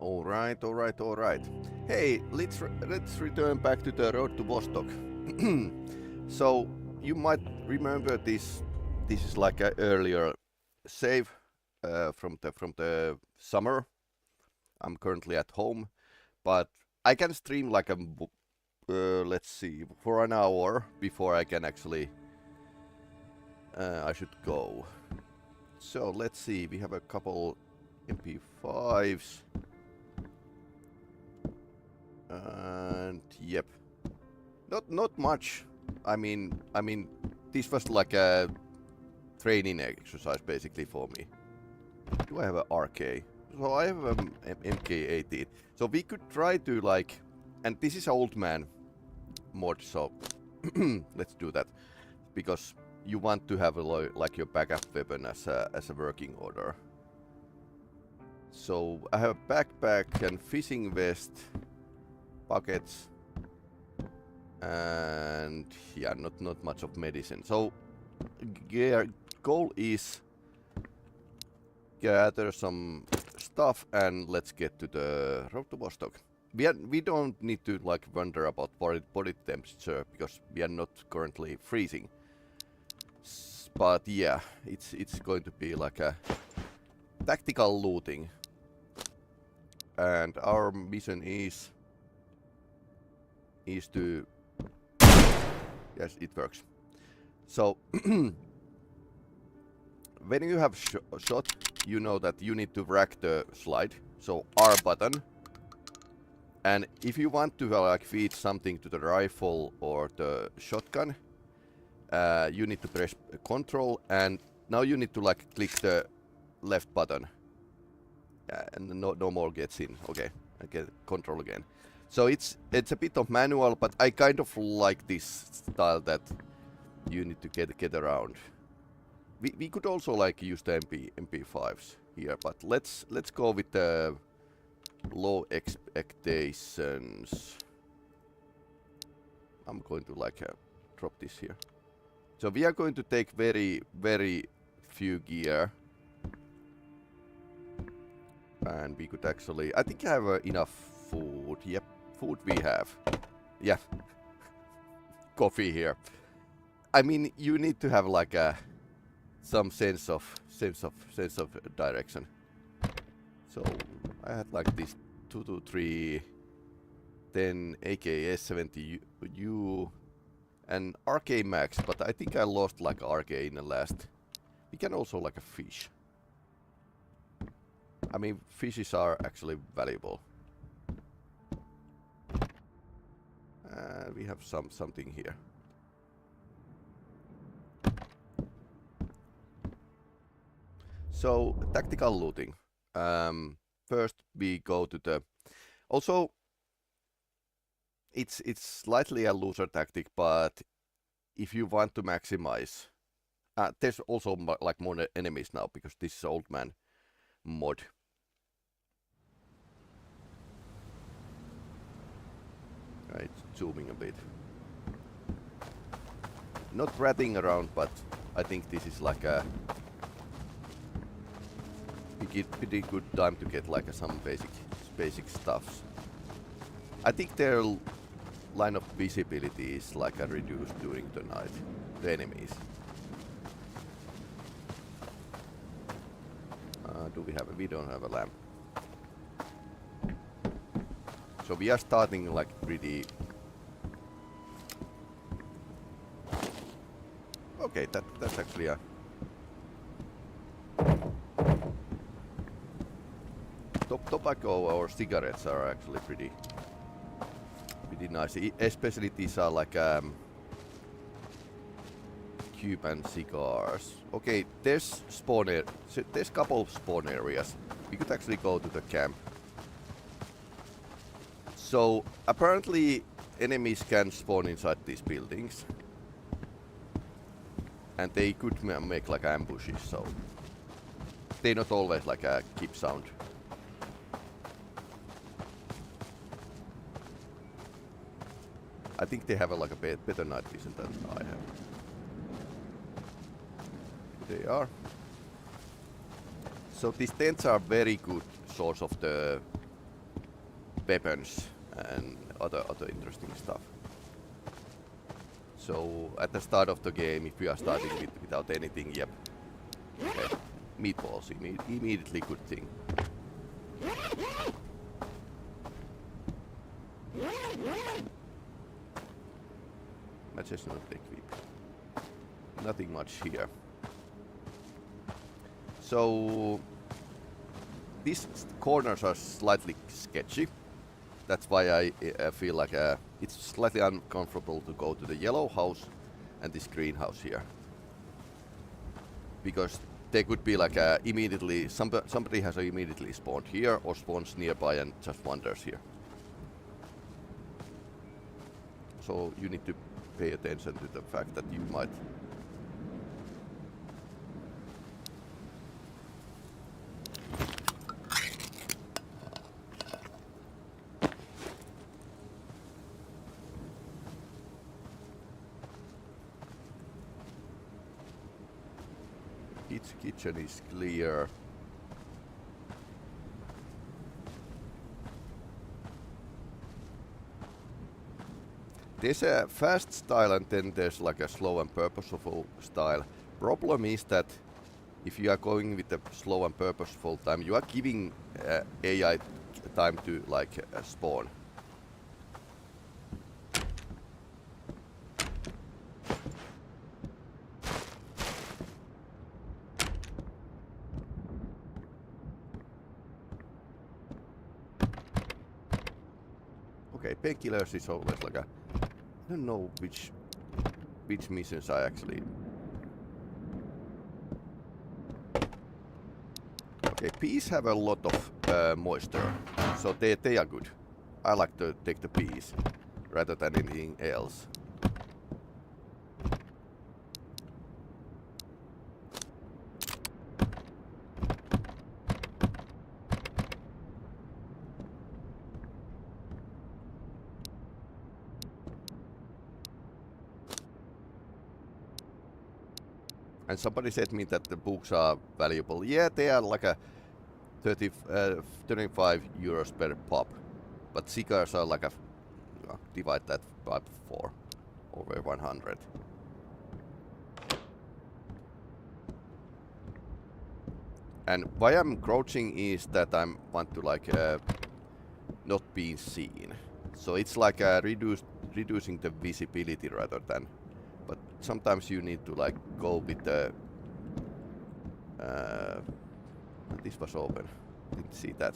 All right. Hey, let's return back to the road to Vostok. So you might remember this. This is like an earlier save from the summer. I'm currently at home, but I can stream like a let's see, for an hour before I can actually. I should go. So let's see. We have a couple MP5s. And yep, not much. I mean, this was like a training exercise basically for me. Do I have an RK? So I have an MK18. So we could try to like, and this is Oldman mod. So let's do that because you want to have like your backup weapon as a working order. So I have a backpack and fishing vest. Buckets and yeah, not much of medicine. So goal is gather some stuff and let's get to the road to Vostok. We don't need to like wonder about body temperature because we are not currently freezing. But yeah, it's going to be like a tactical looting, and our mission is to... Yes, it works. So, when you have shot, you know that you need to rack the slide. So, R button. And if you want to like feed something to the rifle or the shotgun, you need to press Control, and now you need to like click the left button. And no more gets in. Okay, I get Control again. So it's a bit of manual, but I kind of like this style that you need to get around. We could also like use the MP5s here, but let's go with the low expectations. I'm going to like drop this here. So we are going to take very few gear, and we could actually. I think I have enough food. Yep. Food we have. Yeah. Coffee here. I mean, you need to have like some sense of direction. So I had like this 223, then AKS-70U, and RK Max, but I think I lost like RK in the last. We can also like a fish. I mean, fishes are actually valuable. We have something here. So tactical looting. First we go to the. Also, it's slightly a loser tactic, but if you want to maximize, there's also like more enemies now because this is Oldman mod. It's zooming a bit. Not ratting around, but I think this is like a pretty good time to get like some basic stuffs. I think their line of visibility is like a reduced during the night, the enemies. We don't have a lamp. So we are starting like pretty. Okay, that's actually a. Tobacco or cigarettes are actually pretty nice. Especially these are like Cuban cigars. Okay, there's there's a couple of spawn areas. We could actually go to the camp. So apparently enemies can spawn inside these buildings, and they could make like ambushes. So they not always like keep sound. I think they have like a better night vision than I have. They are. So these tents are very good source of the weapons and other interesting stuff. So at the start of the game, if you are starting without anything, yep. Okay. Meatballs, immediately good thing. Matches not equipped. Nothing much here. So these corners are slightly sketchy. That's why I feel like it's slightly uncomfortable to go to the yellow house and this green house here. Because they could be like immediately, somebody has immediately spawned here or spawns nearby and just wanders here. So you need to pay attention to the fact that you might kitchen is clear. There's a fast style and then there's like a slow and purposeful style. Problem is that if you are going with the slow and purposeful time, you are giving AI time to like spawn. Okay, painkillers is always like a... I don't know which missions I actually... Okay, peas have a lot of moisture, so they are good. I like to take the peas rather than anything else. And somebody said me that the books are valuable. Yeah, they are like a 35 euros per pop. But cigars are like a... divide that by 4. Over 100. And why I'm crouching is that I want to like not being seen. So it's like reducing the visibility rather than... But sometimes you need to like go with the... this was open. Didn't see that.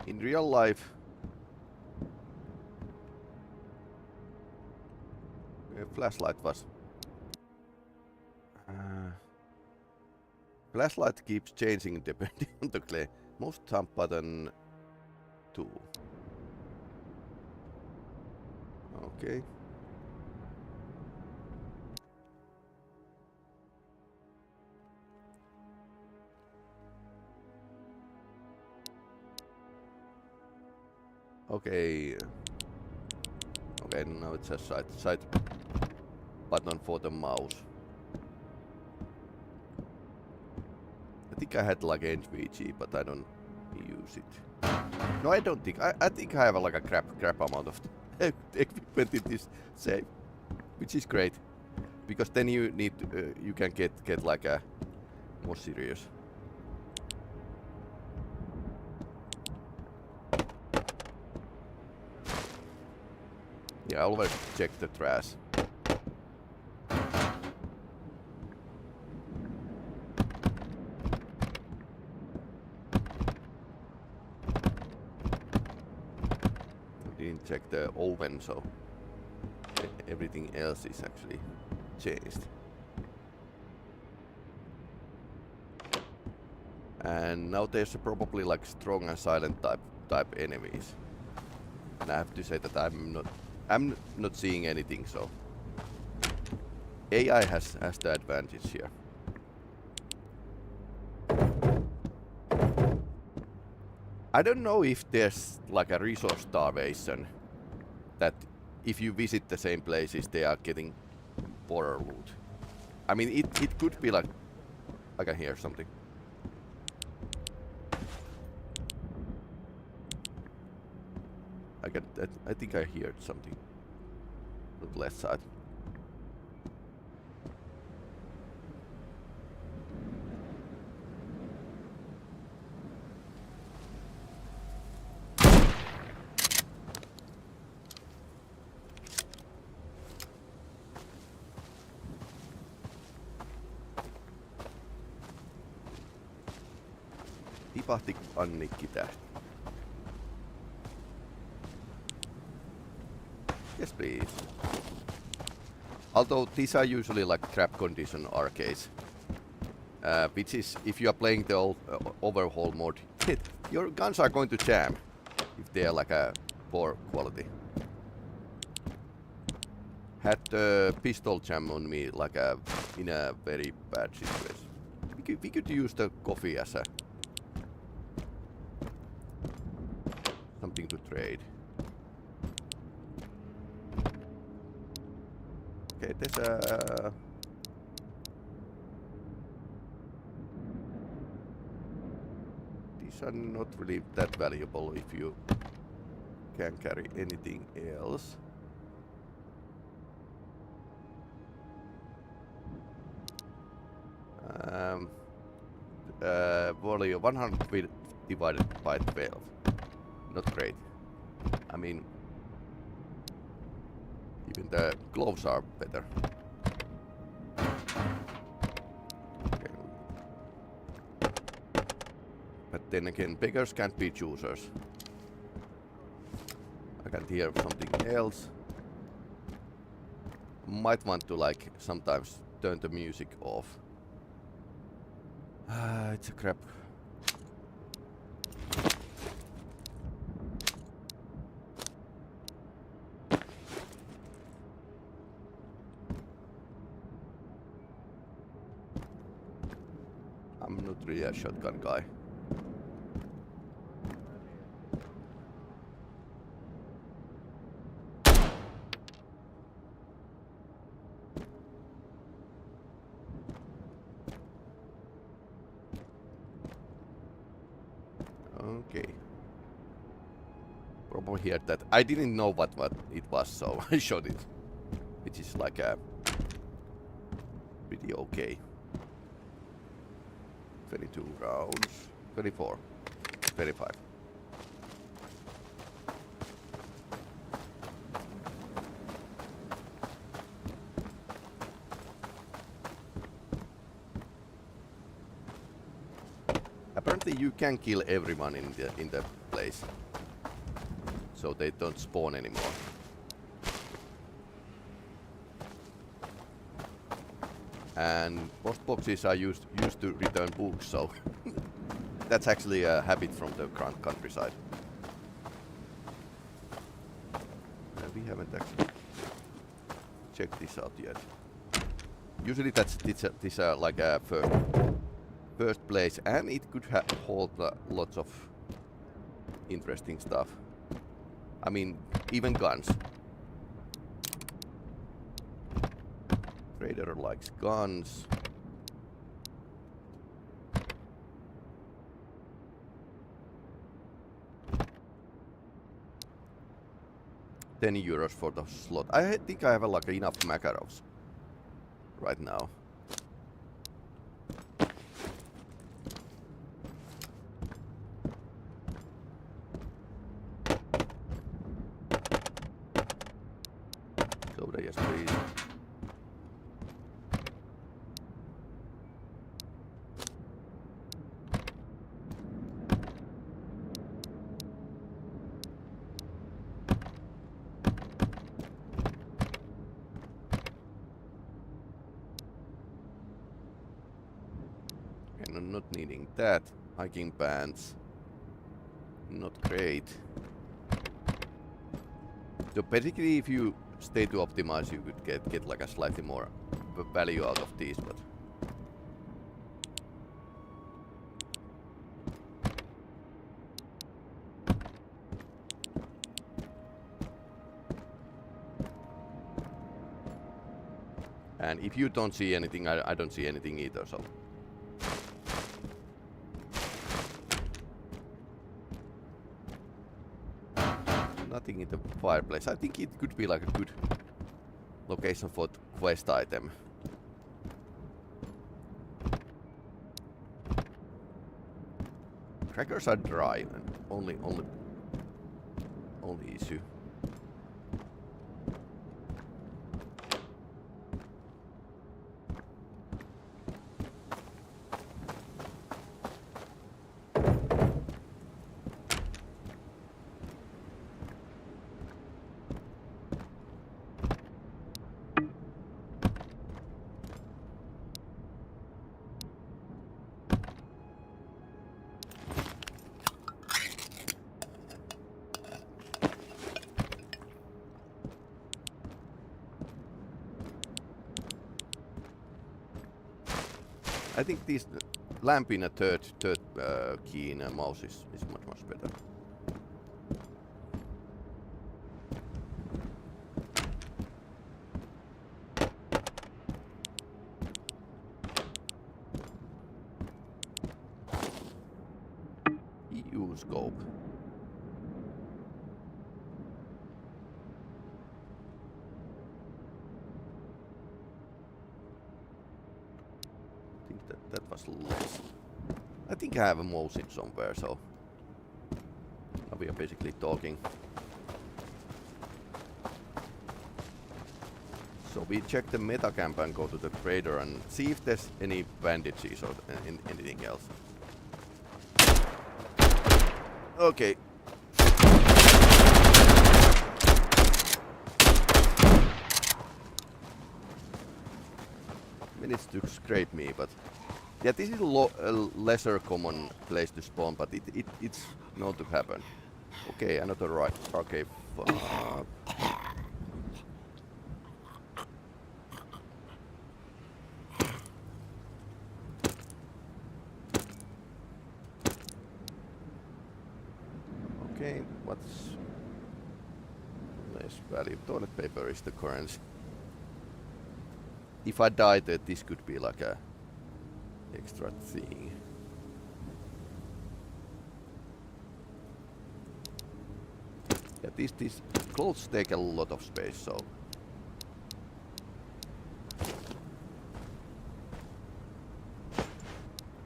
In real life... flashlight was... flashlight keeps changing depending on the clay. Most thumb button 2. Okay. Okay. Okay, now it's a side button for the mouse. I think I had like NVG, but I don't use it. No, I don't think. I think I have like a crap amount of equipment in this save, which is great, because then you need you can get like a more serious. Yeah, I always check the trash. Didn't check the Oldman, so everything else is actually changed. And now there's probably like strong and silent type enemies. And I have to say that I'm not seeing anything, so AI has the advantage here. I don't know if there's like a resource starvation, that if you visit the same places they are getting poorer loot. I mean it could be like... I can hear something. I think I heard something on the left side. Tipahti Annikki Tästä. Yes, please. Although these are usually like crap condition arcades, which is if you are playing the old Overhaul mode, your guns are going to jam if they are like a poor quality. Had the pistol jam on me like in a very bad situation. We could use the coffee as a something to trade. Okay, there's a... These are not really that valuable if you can carry anything else. Volume 100 divided by 12. Not great. I mean, even the gloves are better. Okay. But then again, beggars can't be choosers. I can't hear something else. Might want to like sometimes turn the music off. It's a crap. I'm not really a shotgun guy. Okay. Probably heard that. I didn't know what it was, so I shot it. Which is like a pretty okay. 22 rounds. 24. 25. Apparently you can kill everyone in the place, so they don't spawn anymore. And post boxes are used to return books, so that's actually a habit from the countryside. We haven't actually checked this out yet. Usually these are like a first place, and it could hold lots of interesting stuff. I mean, even guns. Trader likes guns. €10 for the slot. I think I have like enough Makarovs right now. Soda, yes please. And I'm not needing that. Hiking pants. Not great. So basically if you stay to optimize, you could get like a slightly more value out of these, but and if you don't see anything, I don't see anything either, so Nothing in the fireplace. I think it could be like a good location for the quest item. Crackers are dry and only issue. I think this lamp in a third key in a mouse is much better. EU scope. That was less. I think I have a mouse in somewhere, so now we are basically talking. So we check the meta camp and go to the trader and see if there's any bandages or anything else. Okay. Minutes to scrape me, but yeah, this is a lesser common place to spawn, but it's known to happen. Okay, another right. Okay. Okay, what's less value? Toilet paper is the currency. If I die, this could be like a extra thing. Yeah, these clothes take a lot of space, so.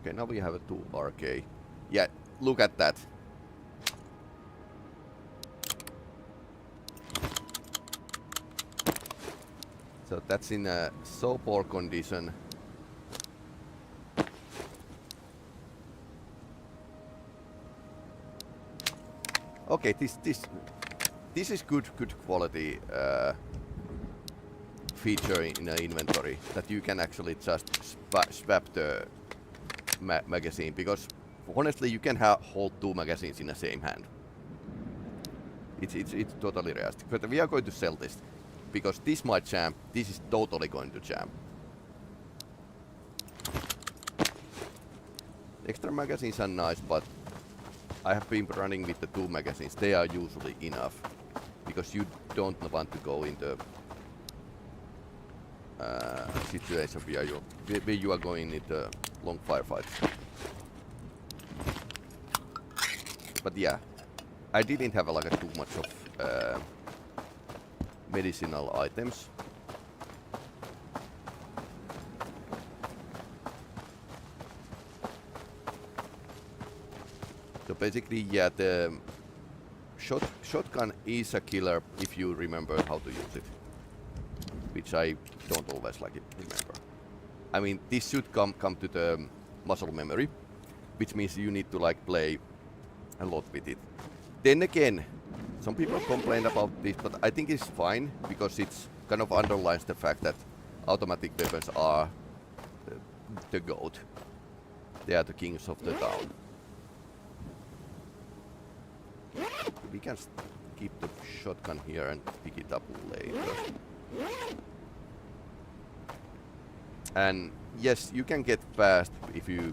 Okay, now we have a 2RK. Yeah, look at that. So that's in a so poor condition. Okay, this is good quality feature in an inventory, that you can actually just swap the magazine, because honestly you can hold 2 magazines in the same hand. It's totally realistic. But we are going to sell this, because this might jam. This is totally going to jam. Extra magazines are nice, but I have been running with the 2 magazines. They are usually enough, because you don't want to go in the situation where you are going into long firefights. But yeah, I didn't have like too much of medicinal items. So basically, yeah, the shotgun is a killer if you remember how to use it, which I don't always like it remember. I mean, this should come to the muscle memory, which means you need to like play a lot with it. Then again, some people complain about this, but I think it's fine, because it's kind of underlines the fact that automatic weapons are the GOAT. They are the kings of the town. We can keep the shotgun here and pick it up later. And yes, you can get fast if you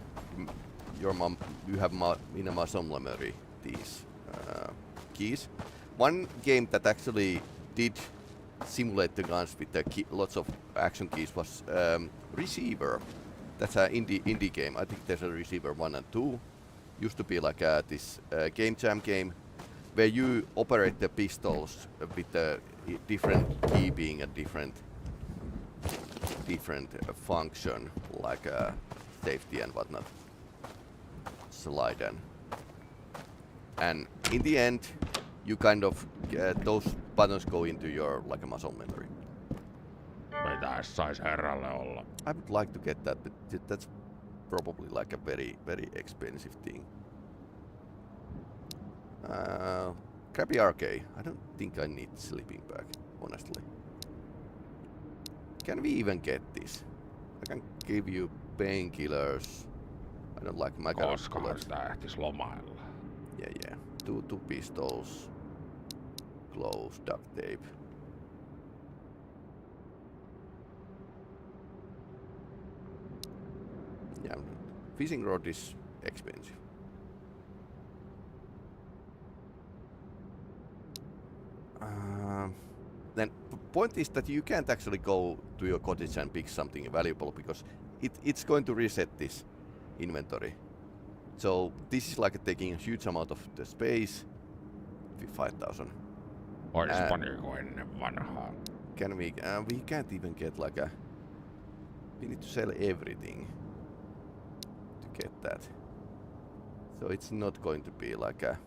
have in a muscle memory these keys. One game that actually did simulate the guns with the lots of action keys was Receiver. That's an indie game. I think there's a Receiver 1 and 2. Used to be like this game jam game. where you operate the pistols with a different key being a different function, like safety and whatnot. Slide in. And in the end, you kind of those buttons go into your like a muscle memory. Mitäs sais herralle olla? I would like to get that, but that's probably like a very, very expensive thing. Crappy arcade. I don't think I need sleeping bag, honestly. Can we even get this? I can give you painkillers. I don't like my Koskahan sitä ehtis lomailla? Yeah. Two pistols. Gloves, duct tape. Yeah, fishing rod is expensive. Then point is that you can't actually go to your cottage and pick something valuable because it's going to reset this inventory. So this is like taking a huge amount of the space. 5,000. Oispa niinku ennen vanhaa. Can we can't even get like a... We need to sell everything to get that. So it's not going to be like a...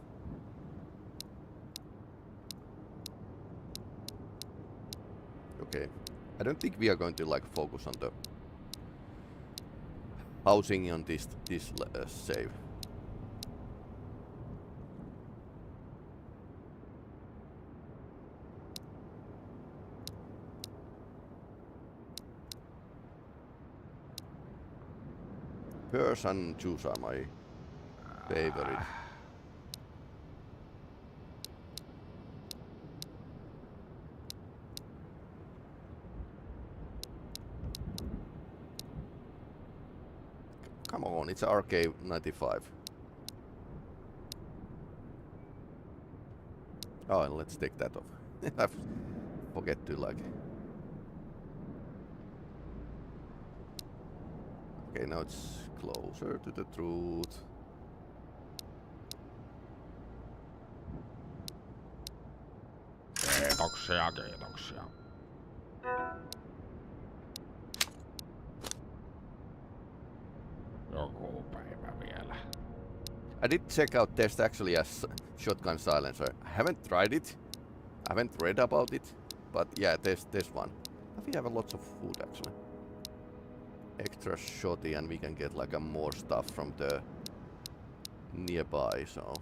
Okay. I don't think we are going to like focus on the housing on this save. Person shoes are my favorite. Come on, it's RK95. Oh, let's take that off. I forget to like... Okay, now it's closer to the truth. Kiitoksia. Joku päivä vielä. I did check out Tästä actually as shotgun silencer. I haven't tried it. I haven't read about it. But yeah, there's one. We have a lot of food actually. Extra shotty and we can get like a more stuff from the nearby, so...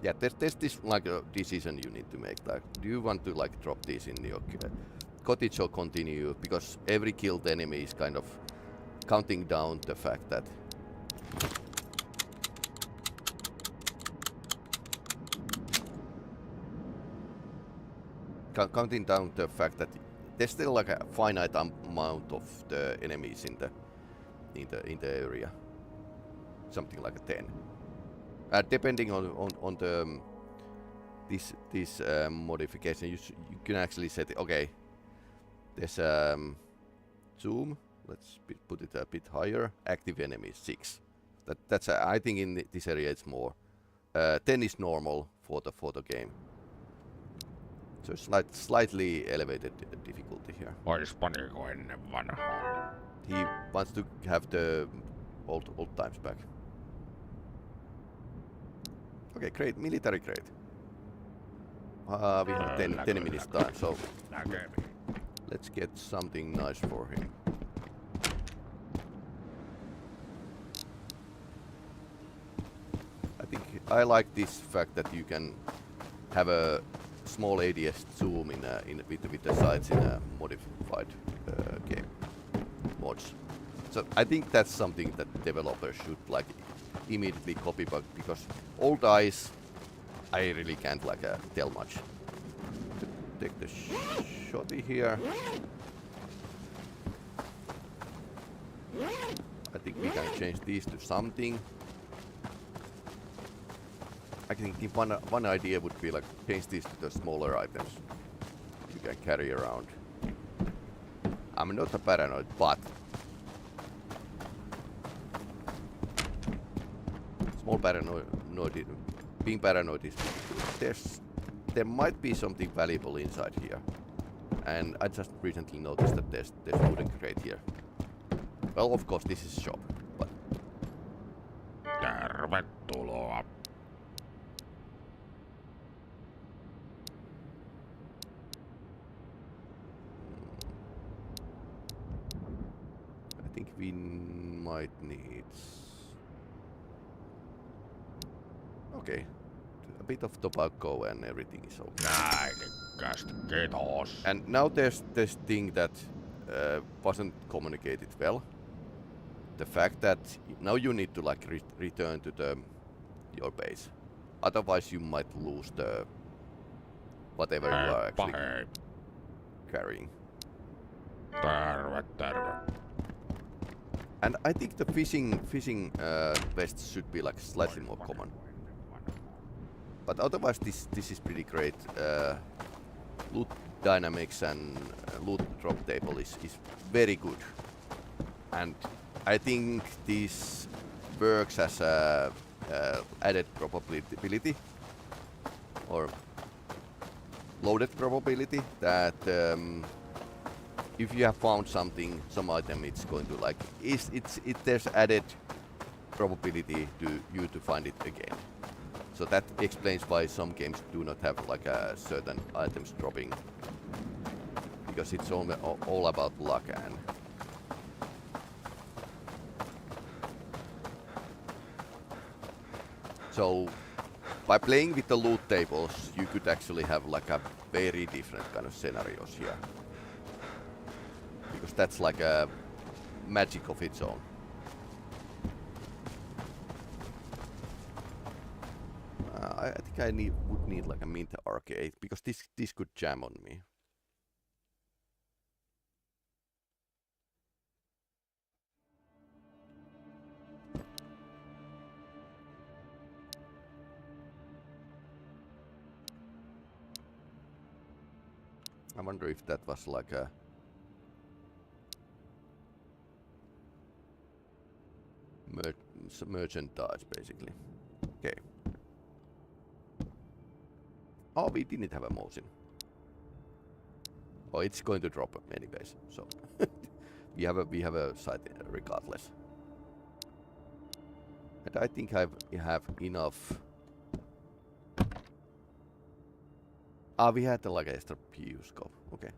Yeah, there's this like a decision you need to make, like, do you want to like drop these in your cottage or continue, because every killed enemy is kind of counting down the fact that there's still like a finite amount of the enemies in the area, something like a 10. Depending on the this modification, you can actually set it. Okay, there's zoom. Let's put it a bit higher. Active enemies 6. That's I think in this area it's more. 10 is normal for the game. So slightly elevated difficulty here. Oispa niinku ennen vanhaa. He wants to have the old times back. Okay, great, military grade. We have 10 minutes time, so let's get something nice for him. I think I like this fact that you can have a small ADS zoom with the sights in a modified game mods. So I think that's something that developers should like immediately copy, because old eyes, I really can't like tell much. Take the shotty here. I think we can change these to something. I think one idea would be like change these to the smaller items you can carry around. I'm not a paranoid, but Small paranoid, being paranoid is there might be something valuable inside here, and I just recently noticed that there's wooden crate here. Well, of course this is shop, but Tervetuloa. I think we might need. Okay, a bit of tobacco and everything is okay. Näinikkästi, kiitos. And now there's this thing that wasn't communicated well. The fact that now you need to like return to your base, otherwise you might lose the whatever you are actually Hei. carrying. Terve. And I think the fishing vests should be like slightly more common. But otherwise this is pretty great. Loot dynamics and loot drop table is very good. And I think this works as a added probability or loaded probability that if you have found some item, it's going to like there's added probability to you to find it again. So that explains why some games do not have like a certain items dropping, because it's all about luck. And so by playing with the loot tables, you could actually have like a very different kind of scenarios here, because that's like a magic of its own. I think I would need like a mint arcade, because this could jam on me. I wonder if that was like a merchandise basically. Okay. Oh, we didn't have a motion. Oh, it's going to drop anyways, so we have a site regardless. And I think I have enough. We had like an extra PU scope. Okay.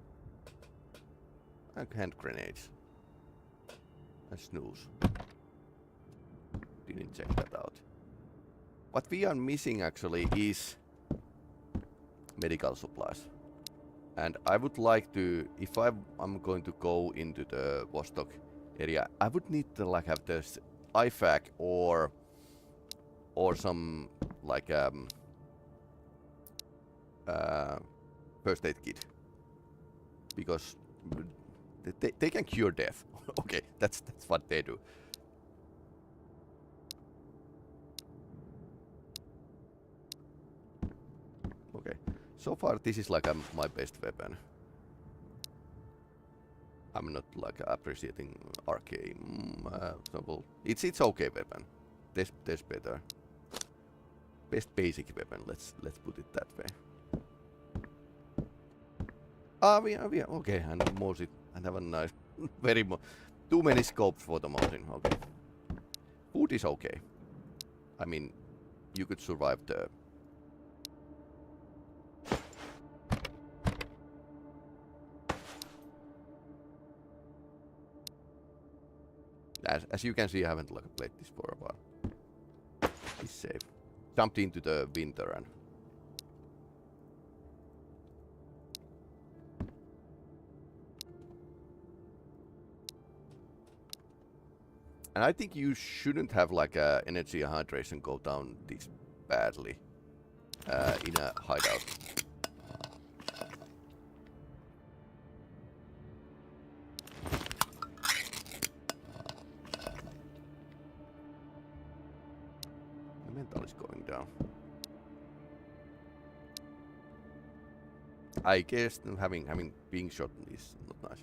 And hand grenades. And snooze. Didn't check that out. What we are missing actually is medical supplies. And I would like to, if I'm going to go into the Vostok area, I would need to like have this IFAC or some like first aid kit, because they can cure death. Okay, that's what they do. Okay, so far this is like my best weapon. I'm not like appreciating RK. So well, it's okay weapon. There's better. Best basic weapon. Let's put it that way. We are okay. And Mosin, and have a nice, too many scopes for the Mosin. Okay. Food is okay. I mean, you could survive the. As you can see, I haven't like played this for a while. It's safe. Jumped into the winter and. And I think you shouldn't have like energy and hydration go down this badly in a hideout. The mental is going down. I guess having being shot is not nice.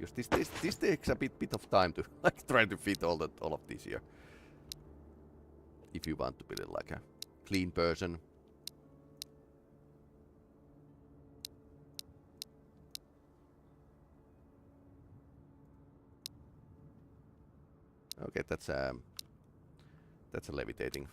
because this takes a bit of time to like try to fit all of this here. If you want to be like a clean person. Okay, that's a levitating.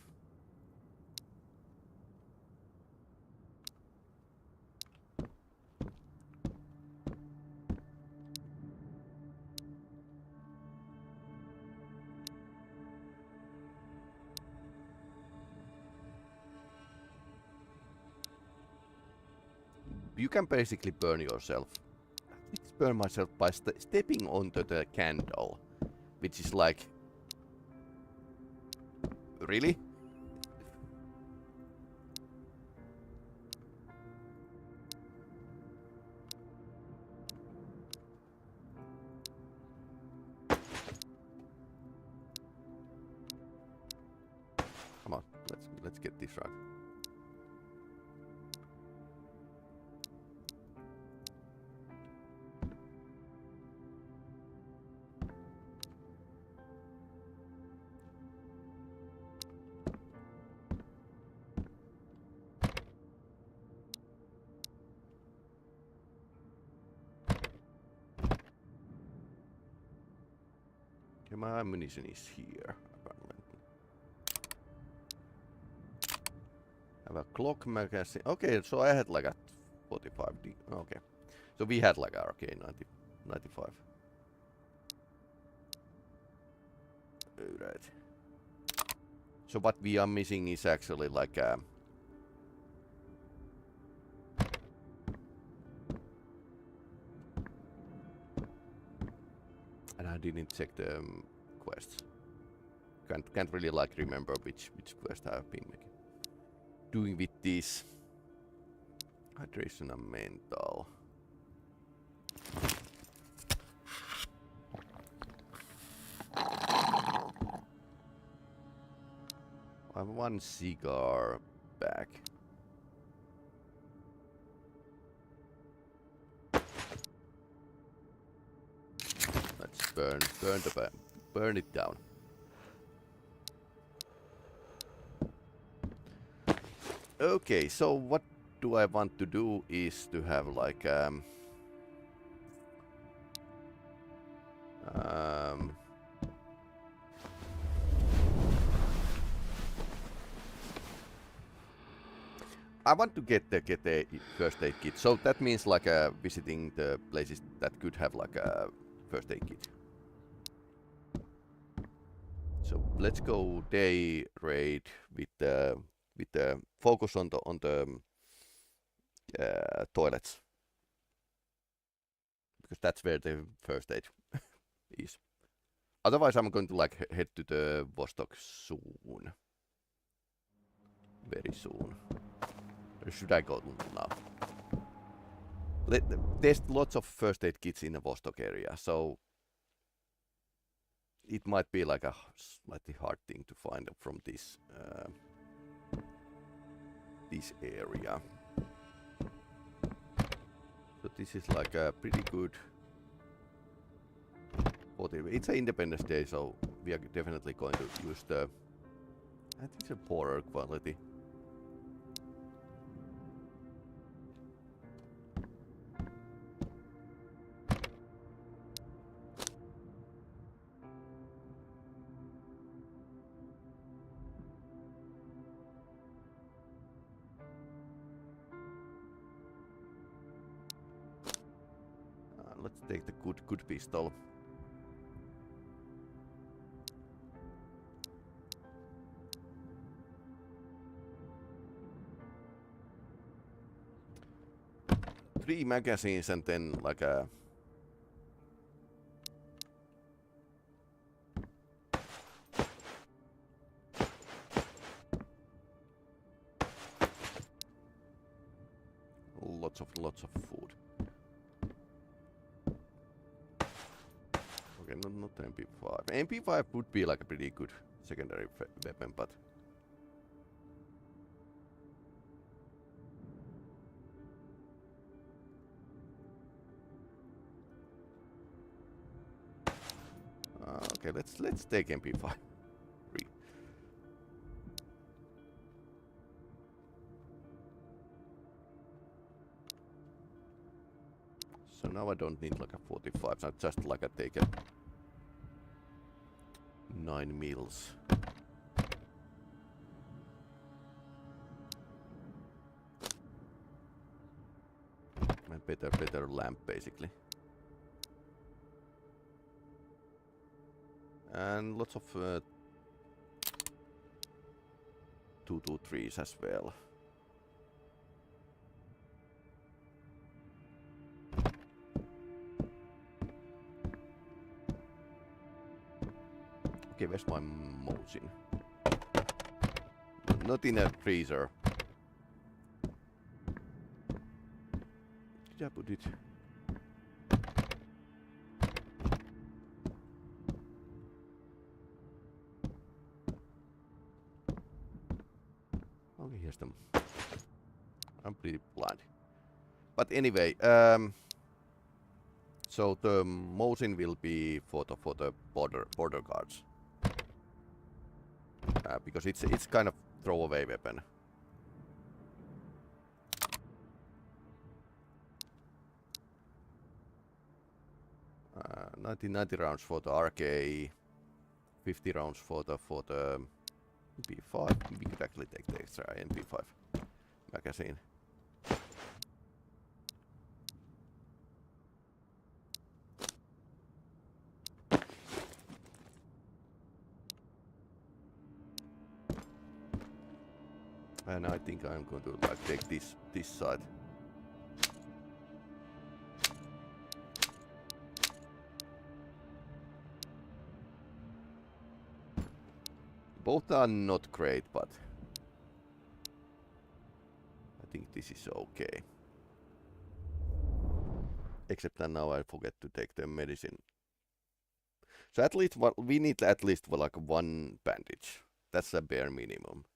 You can basically burn yourself. I burn myself by stepping onto the candle, which is like, really? Come on, let's get this right. Okay, my ammunition is here, apparently. Have a clock magazine. Okay, so I had like a 45D. Okay. So we had like a 95. Alright. So what we are missing is actually like a... And I didn't check the quests. Can't really like remember which quest I've been doing with this. Hydration and mental. I have one cigar back. Let's burn it down. Okay, so what do I want to do is to have like I want to get a first aid kit. So that means like visiting the places that could have like a first aid kit. So let's go day raid with the focus on the toilets, because that's where the first aid is. Otherwise, I'm going to like head to the Vostok soon, very soon. Or should I go now? There's lots of first aid kits in the Vostok area, so it might be like a slightly hard thing to find from this area. So this is like a pretty good. It's an Independence Day, so we are definitely going to use the. I think it's a poorer quality. Let's take the good pistol. Three magazines and then like a lots of food. Okay, not MP5. MP5 would be like a pretty good secondary weapon, but Okay, let's take MP5. So now I don't need like a 45, so I just like I take a 9 mils. And better lamp basically. And lots of 223s as well. Okay, where's my Mosin? Not in a freezer. Did I put it? Okay, here's them. I'm pretty blind. But anyway, so the Mosin will be for the border guards. Because it's kind of throwaway weapon. 90 rounds for the RK, 50 rounds for the MP5. We could actually take the extra MP5 magazine. And I think I'm going to like take this side. Both are not great, but I think this is okay. Except that now I forget to take the medicine. So at least we need at least like one bandage. That's a bare minimum.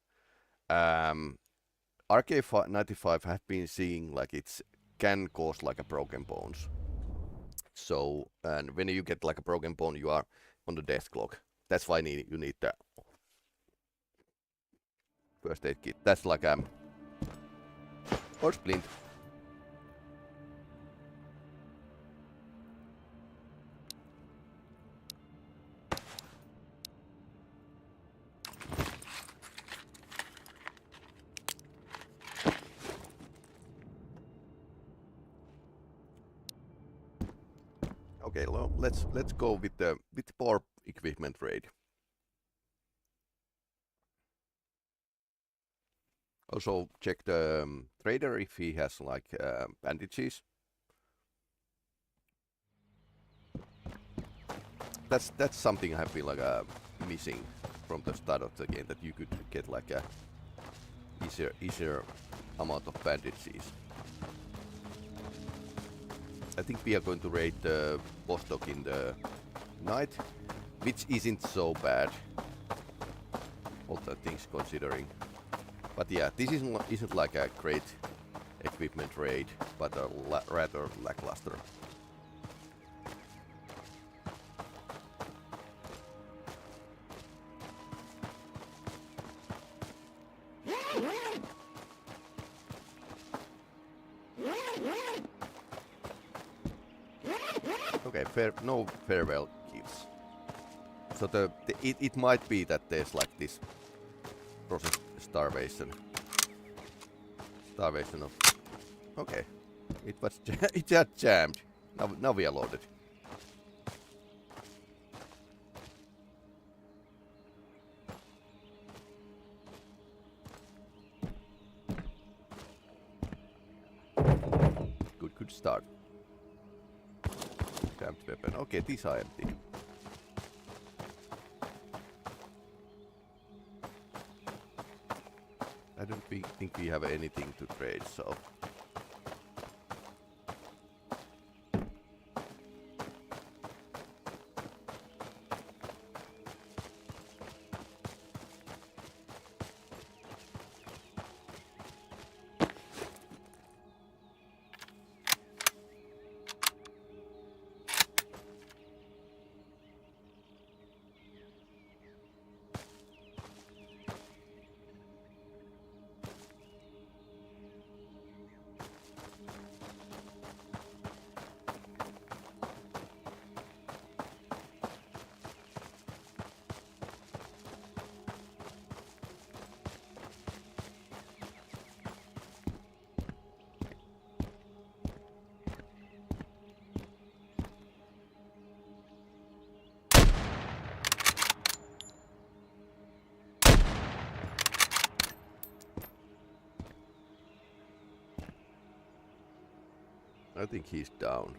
RK95 have been seeing like it can cause like a broken bones. So and when you get like a broken bone, you are on the death clock. That's why you need the first aid kit. That's like or splint. Okay, well, let's go with the power equipment raid. Also check the trader if he has like bandages. That's something I have been like missing from the start of the game, that you could get like a easier amount of bandages. I think we are going to raid the Vostok in the night, which isn't so bad, all the things considering. But yeah, this isn't like a great equipment raid, but a rather lackluster. Okay, no farewell gifts. So it might be that there's like this process starvation of. Okay, it just jammed. Now we are loaded. Good start. Jammed weapon. Okay, these are empty. I don't think we have anything to trade, so. I think he's down.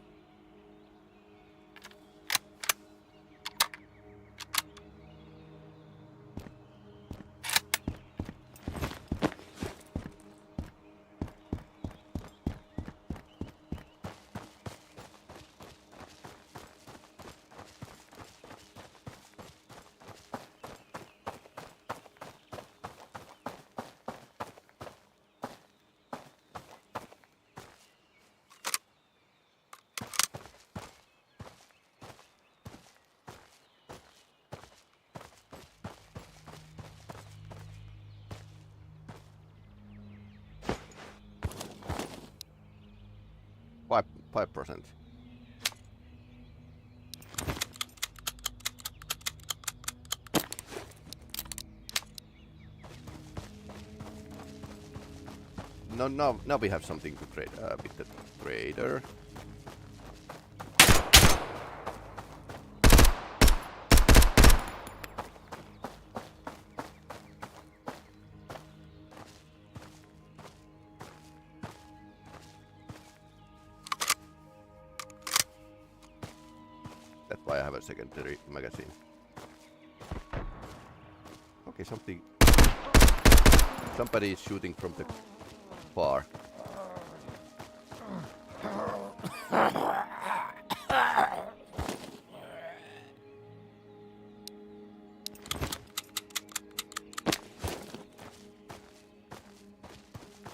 Five percent. No, now we have something to trade with the trader. That's why I have a secondary magazine. Okay, somebody is shooting from the far.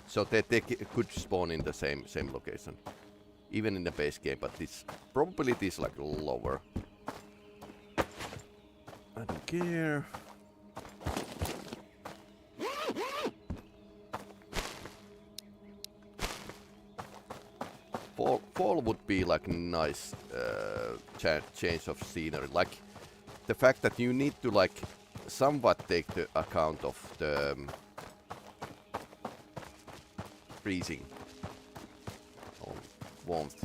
So they could spawn in the same location, even in the base game, but this probability is like lower. I don't care. Fall would be like nice change of scenery. Like the fact that you need to like somewhat take the account of the freezing or warmth,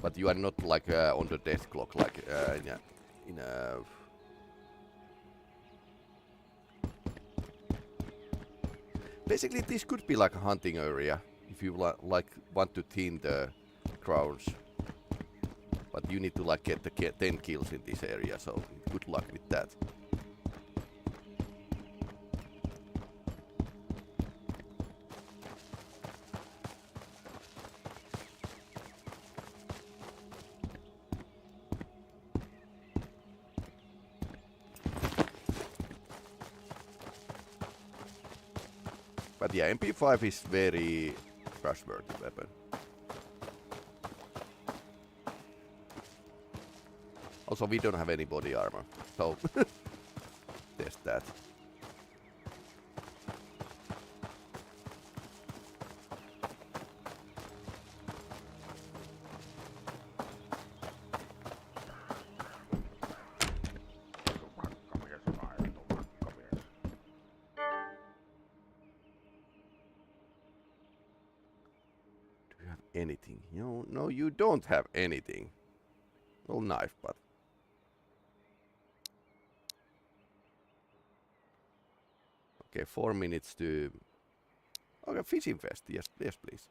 but you are not like on the death clock like in a basically this could be like a hunting area if you like want to thin the crowds, but you need to like get the 10 kills in this area, so good luck with that. But yeah, MP5 is very trustworthy weapon. Also, we don't have any body armor, so there's that. Anything? No, you don't have anything. Well, knife, but okay, 4 minutes to. Okay, fishing vest. Yes, please.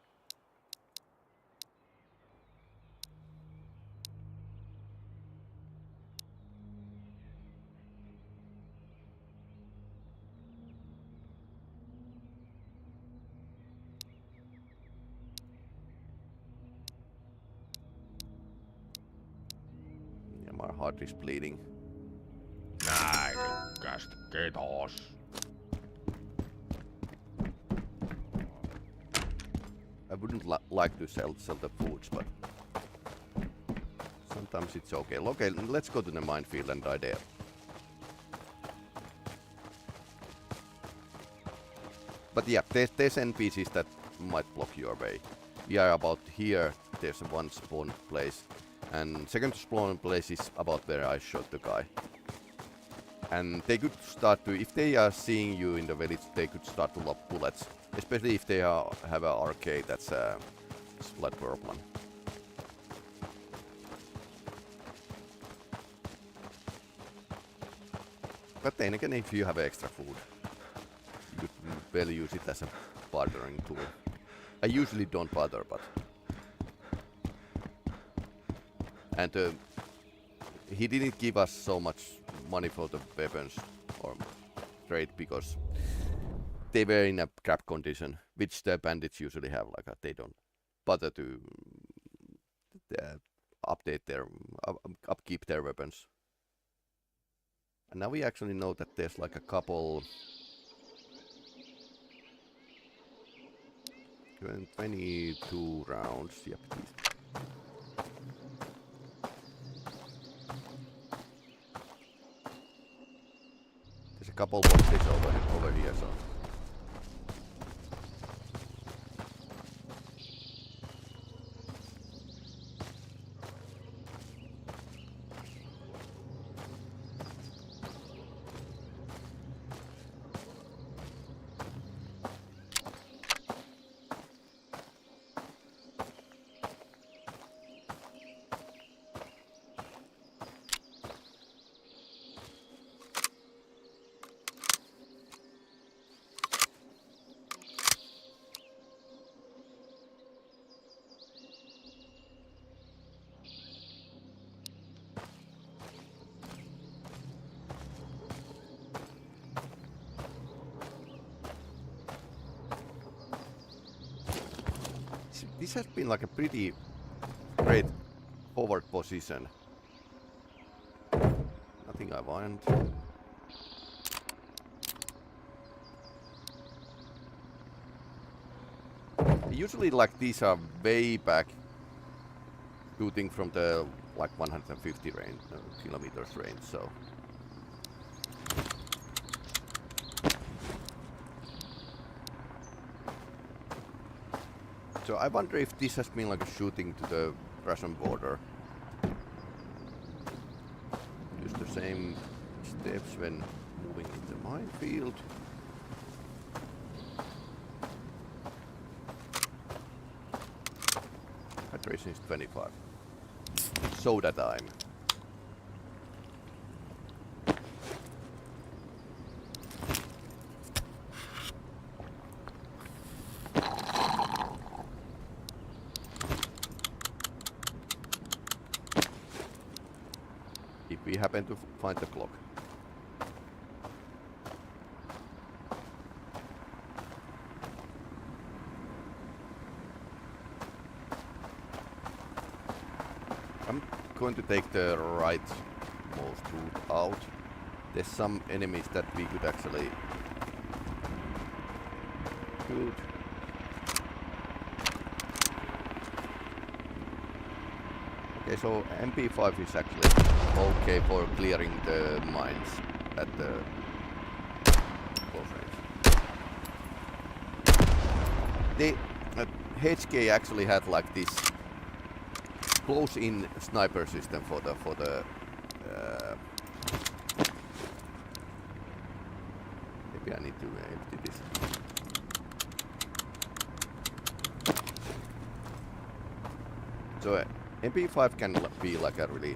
My heart is bleeding. Näin, kästä, kiitos. I wouldn't like to sell the foods, but sometimes it's okay. Okay, let's go to the minefield and die there. But yeah, there's NPCs that might block your way. We are about here. There's one spawn place. And second spawn place is about where I shot the guy. And they could start to, if they are seeing you in the village, they could start to lob bullets. Especially if they have an arcade that's a blood problem. But then again, if you have extra food, you could well use it as a bartering tool. I usually don't bother, but... And he didn't give us so much money for the weapons or trade because they were in a crap condition, which the bandits usually have. Like they don't bother to update their upkeep their weapons. And now we actually know that there's like a couple 22 rounds. Yep. There's a couple boxes over here, so. This has been like a pretty great forward position. Nothing I want. Usually like these are way back shooting from the like 150 range, kilometers range, so. So I wonder if this has been like a shooting to the Russian border. Use the same steps when moving in the minefield. Hydration is 25. Soda time. We happen to find the clock. I'm going to take the rightmost route out. There's some enemies that we could actually shoot. Okay, so MP5 is actually okay for clearing the mines at the close range. The HK actually had like this close-in sniper system for the maybe I need to empty this. So MP5 can be like a really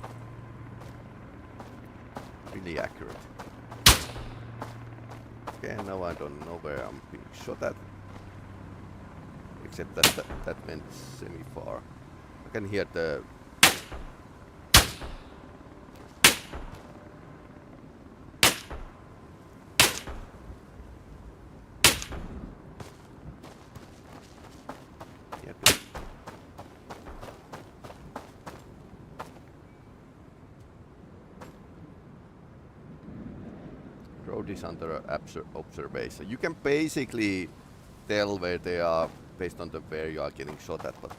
accurate. Okay, now I don't know where I'm being shot at. Except that went semi-far. I can hear the... Road is under observation. You can basically tell where they are based on where you are getting shot at, but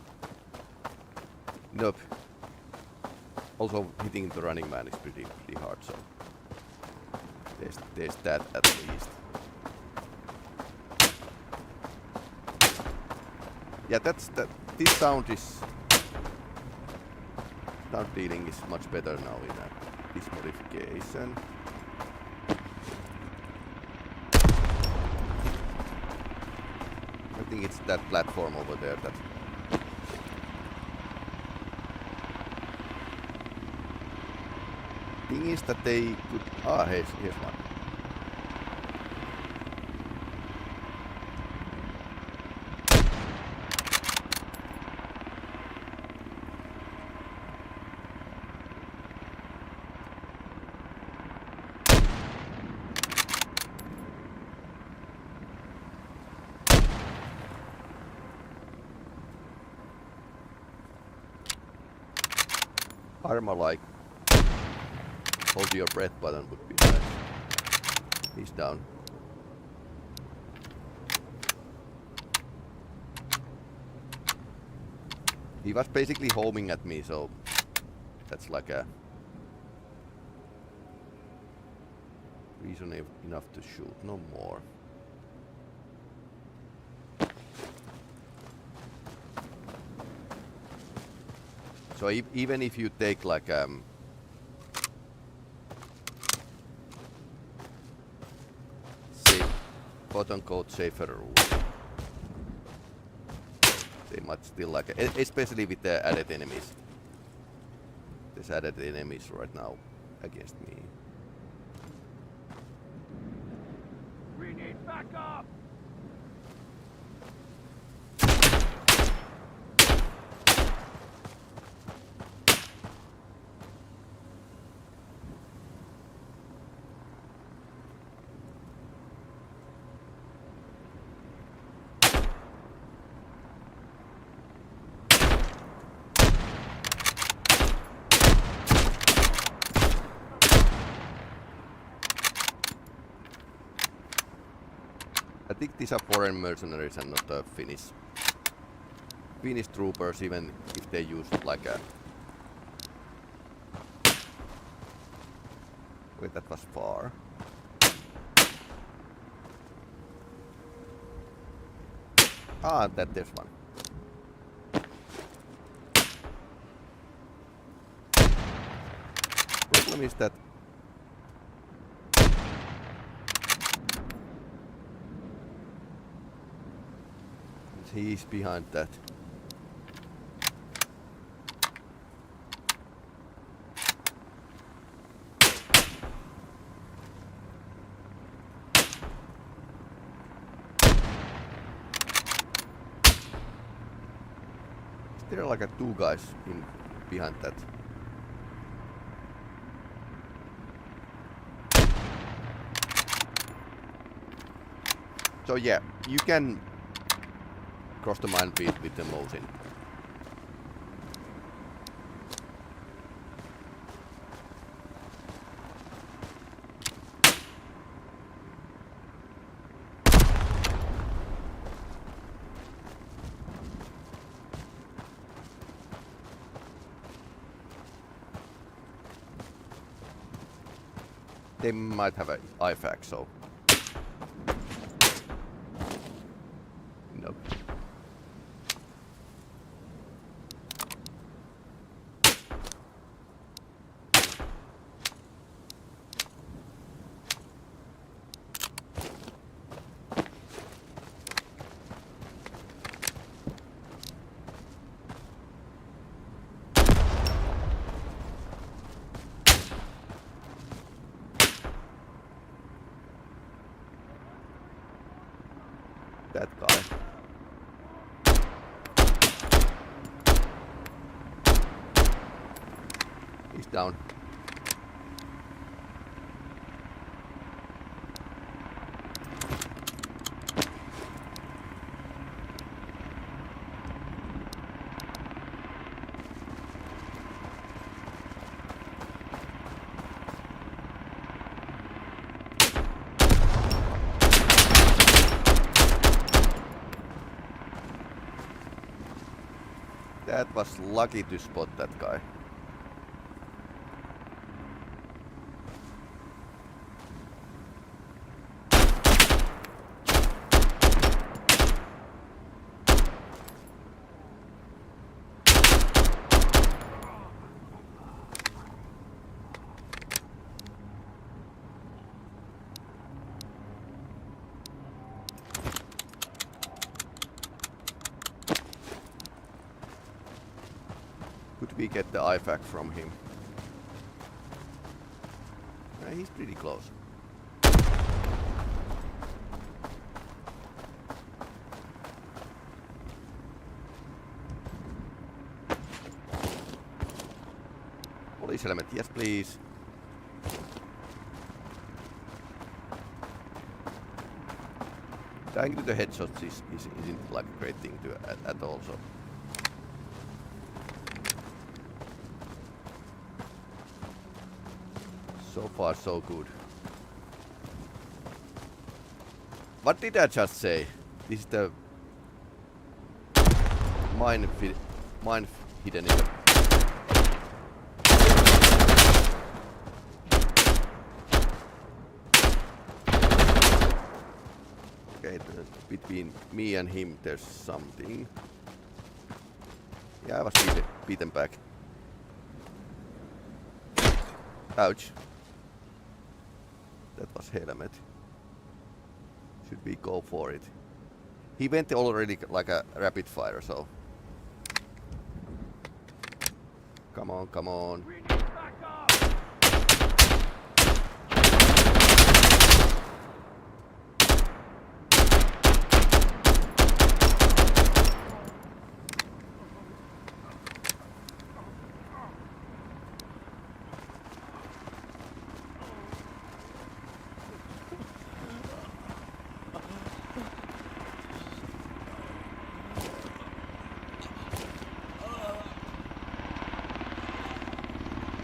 nope. Also, hitting the running man is pretty hard, so there's that at least. Yeah, this sound dealing is much better now in this modification. I think it's that platform over there that... Thing is that they could... Ah, here's one. Arma like hold your breath button would be nice. He's down. He was basically homing at me, so that's like a reason enough to shoot, no more. So even if you take like safe, quote-unquote safer route, they might still like, especially with the added enemies. There's added enemies right now against me. We need backup! I think these are foreign mercenaries and not Finnish troopers, even if they use like a... Wait, that was far. Ah, there's one. Problem is that he's behind that. There are like two guys in behind that. So yeah, you can cross the minefield with the Mosin. They might have an IFAC, so nope. That guy. He's down. That was lucky to spot that guy. Could we get the IFAC from him? He's pretty close. Police helmet, yes please. Dying to the headshots isn't like a great thing to at all, so. So far, so good. What did I just say? This is the mine hidden in the... Okay, between me and him there's something. Yeah, I was beaten back. Ouch. That was helmet. Should we go for it? He went already like a rapid fire, so... Come on, come on. We need backup!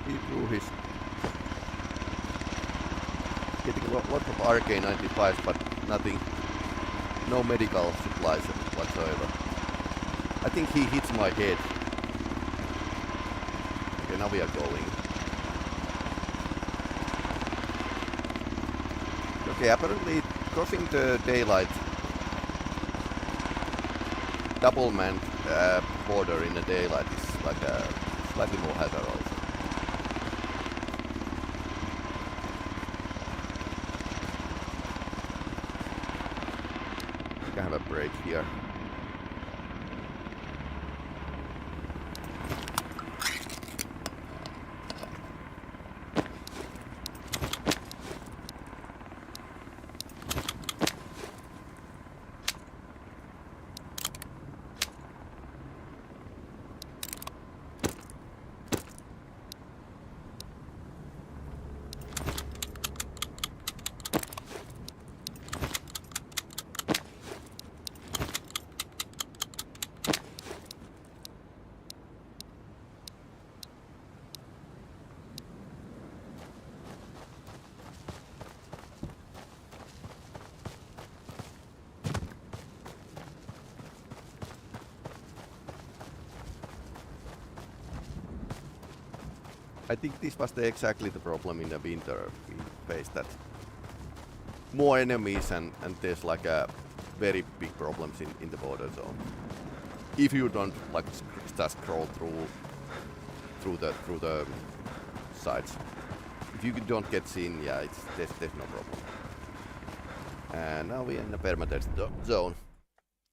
He threw his... Getting a lot of RK95s, but nothing... No medical supplies whatsoever. I think he hits my head. Okay, now we are going. Okay, apparently crossing the daylight double manned border in the daylight is like a slightly more hazardous. I can have a break here. I think this was exactly the problem in the winter. We faced that more enemies and there's like a very big problems in the border zone. If you don't like just scroll through the sides. If you don't get seen, yeah, there's no problem. And now we're in a permanent zone.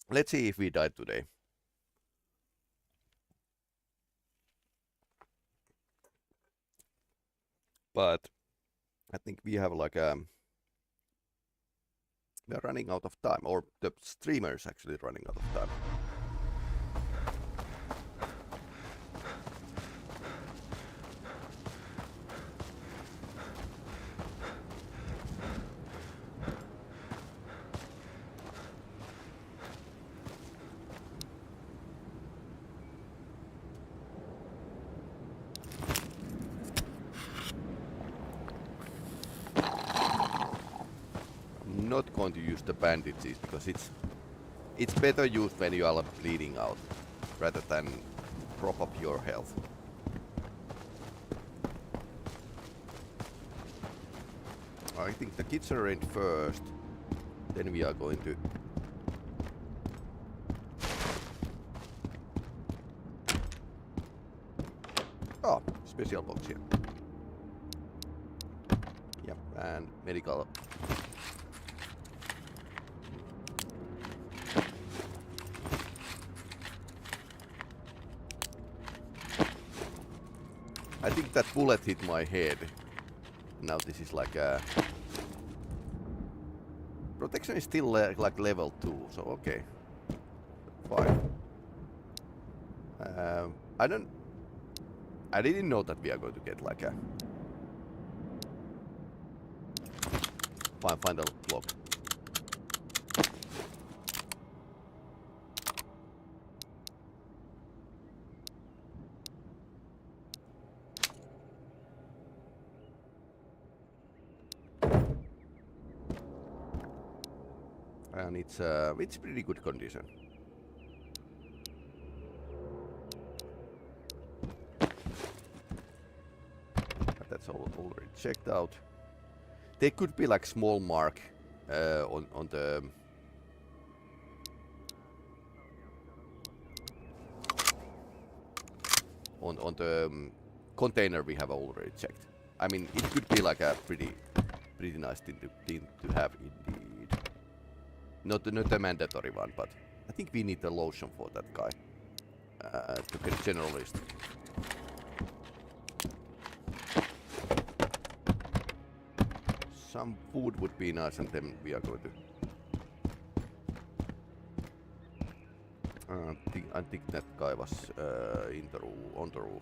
Let's see if we died today. But I think we have like we are running out of time, or the streamer is actually running out of time. Not going to use the bandages because it's better used when you are bleeding out rather than prop up your health. I think the kids are in first, then we are going to special box here. Yep, and medical. I think that bullet hit my head. Now this is like a... Protection is still like level 2, so okay. Fine. I didn't know that we are going to get like a... Final block. And it's pretty good condition. But that's all already checked out. There could be like small mark on the container we have already checked. I mean, it could be like a pretty nice thing to have indeed. Not a mandatory one, but I think we need a lotion for that guy to get generalist. Some food would be nice, and then we are going to. I think that guy was on the roof.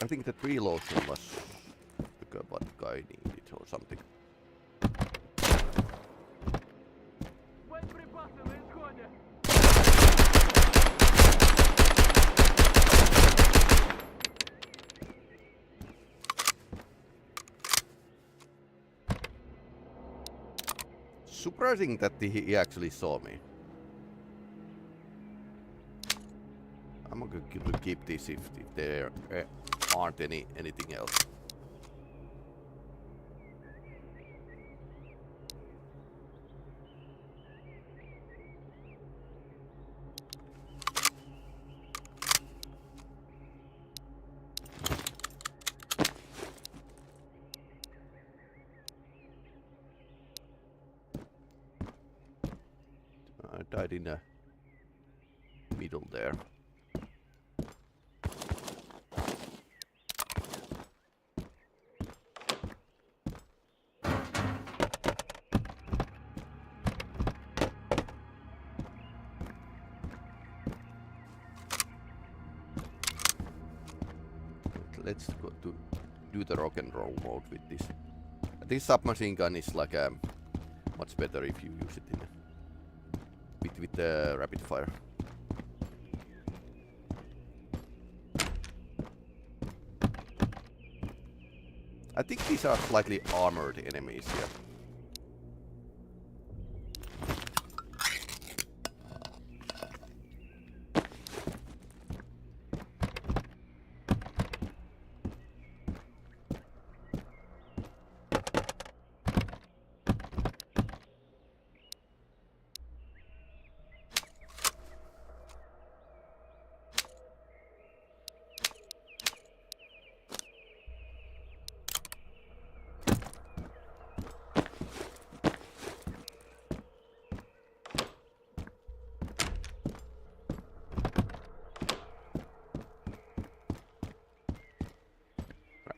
I think the tree lotion was what the guy needed or something. Surprising that he actually saw me. I'm going to keep this if there aren't anything else. I died in the middle there. Let's go to do the rock and roll mode with this. This submachine gun is like much better if you use it in with the rapid fire. I think these are slightly armored enemies here.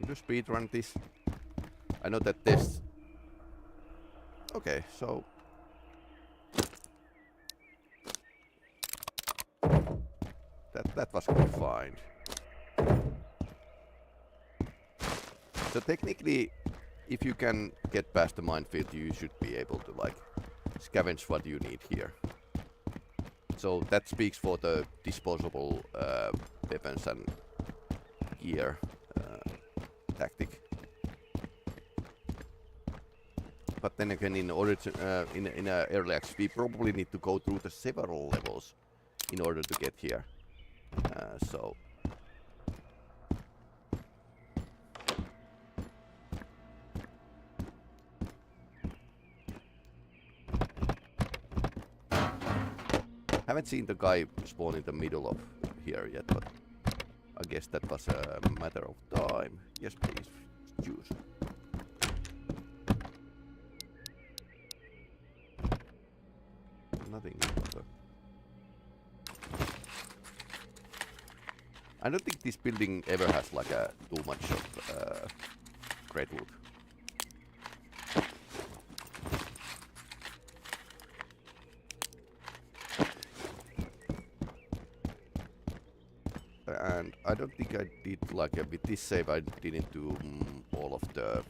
To speedrun this. I know that this. Okay, so that was good find. So technically, if you can get past the minefield, you should be able to like scavenge what you need here. So that speaks for the disposable weapons and gear tactic. But then again, in order to in early access, we probably need to go through the several levels in order to get here. So haven't seen the guy spawn in the middle of here yet, but I guess that was a matter of time. Yes, please, choose. Nothing. I don't think this building ever has like too much of great wood. And I don't think I did like with this save. I didn't do all of the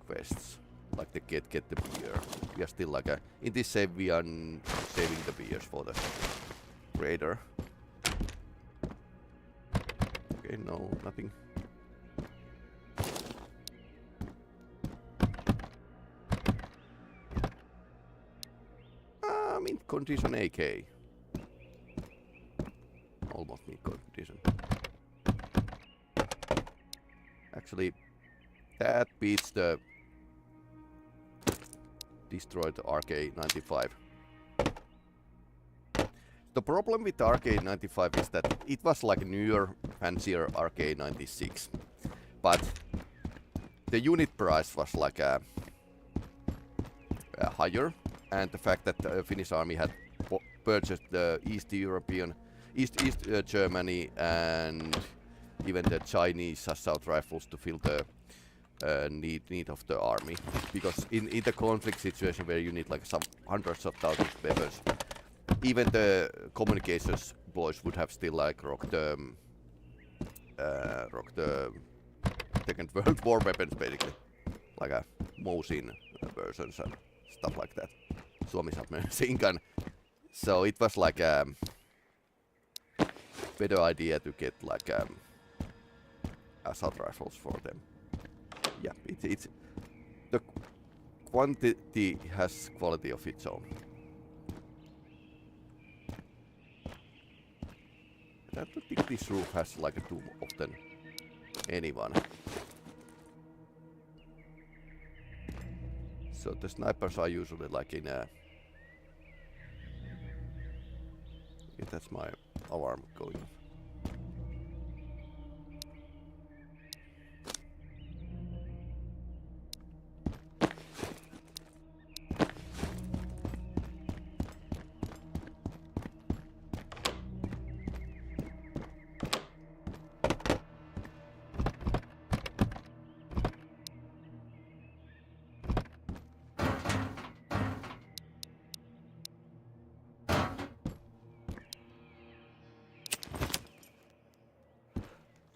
quests. like the get the beer. We are still like in this save we are saving the beers for the raider. Okay, no, nothing. Mint condition AK. Almost mint condition. Actually, that beats the destroyed RK95. The problem with RK95 is that it was like a newer, fancier RK96, but the unit price was like higher, and the fact that the Finnish army had purchased the East Germany and even the Chinese assault rifles to fill the need of the army, because in the conflict situation where you need like some hundreds of thousands of weapons, even the communications boys would have still like rock the Second World War weapons, basically, like a Mosin versions and stuff like that. Suomi submachine gun. So it was like a better idea to get like assault rifles for them. Yeah, it's the quantity has quality of its own. I don't think this roof has like too often anyone. So the snipers are usually like in a... Yeah, that's my alarm going off.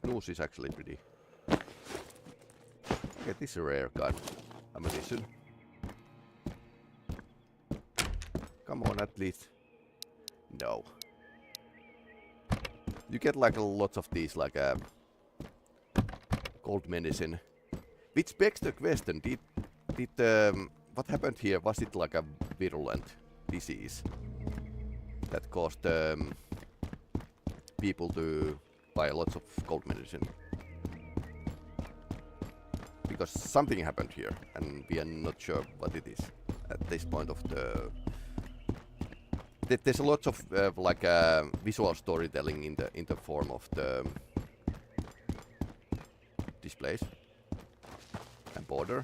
Snooze is actually pretty... Okay, this is a rare gun. Ammunition. Come on, at least. No. You get like lots of these, like cold medicine. Which begs the question, did what happened here? Was it like a virulent disease that caused people to buy lots of cold medicine? Because something happened here, and we are not sure what it is at this point of the... There's a lot of like visual storytelling in the form of the displays and border.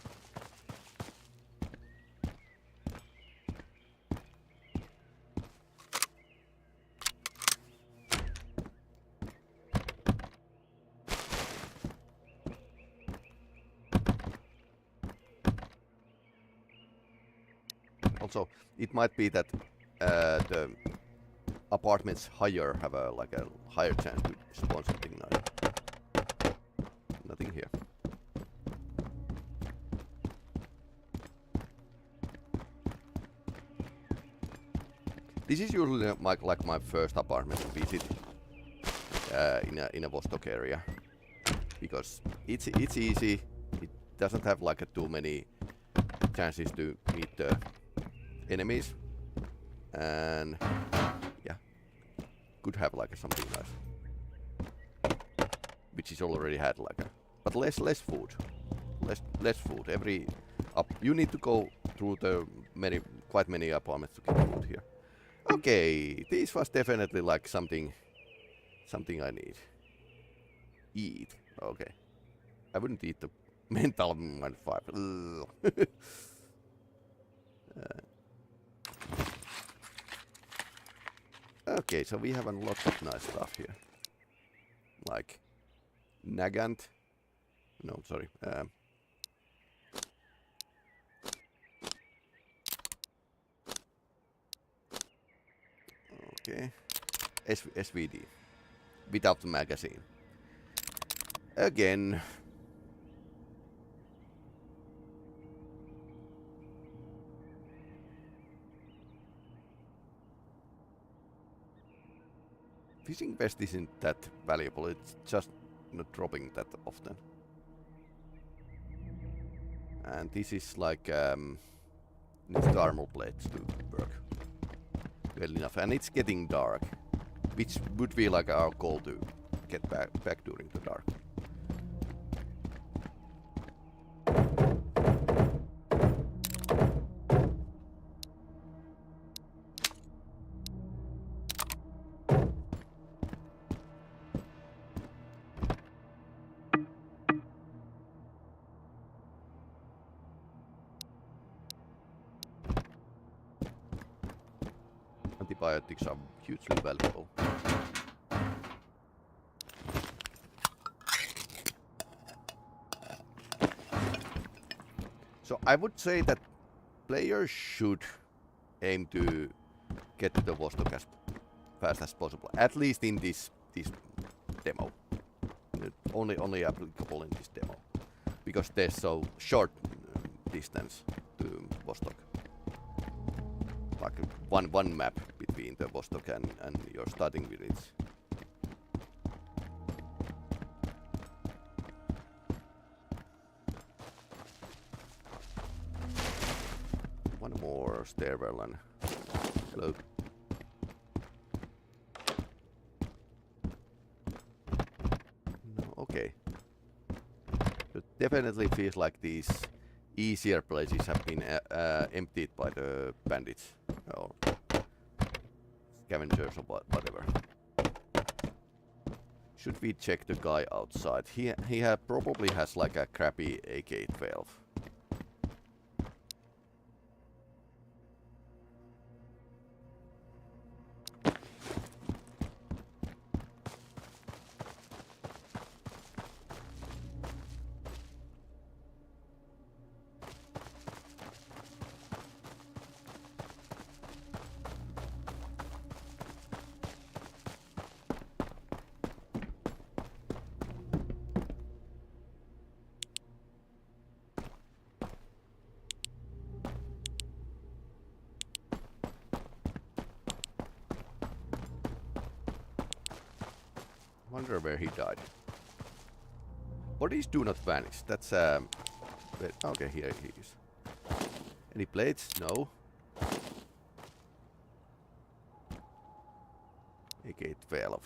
Also, it might be that the apartments higher have a higher chance to spawn something nice. Nothing here. This is usually like my first apartment to visit in a Vostok area, because it's easy. It doesn't have like too many chances to meet the enemies, and yeah, could have like something nice, which is already had like but less food, less food. You need to go through the quite many apartments to get food here. Okay, this was definitely like something I need. Eat. Okay, I wouldn't eat the mental -5. Okay, so we have a lot of nice stuff here, like Nagant. No, sorry. Okay, SVD without the magazine. Again. Fishing vest isn't that valuable, it's just not dropping that often. And this is like needs the armor plates to work well enough, and it's getting dark, which would be like our goal to get back during the dark. Antibiotics are hugely valuable. So I would say that players should aim to get to the Vostok as fast as possible, at least in this demo. Only applicable in this demo, because there's so short distance to Vostok. Like one map between the Vostok and your starting village. One more stairwell and hello. No, okay. It definitely feels like these easier places have been emptied by the bandits or scavengers or whatever. Should we check the guy outside? He probably has like a crappy AK-12. Wonder where he died. Bodies do not vanish. That's okay, here he is. Any plates? No. AK-12.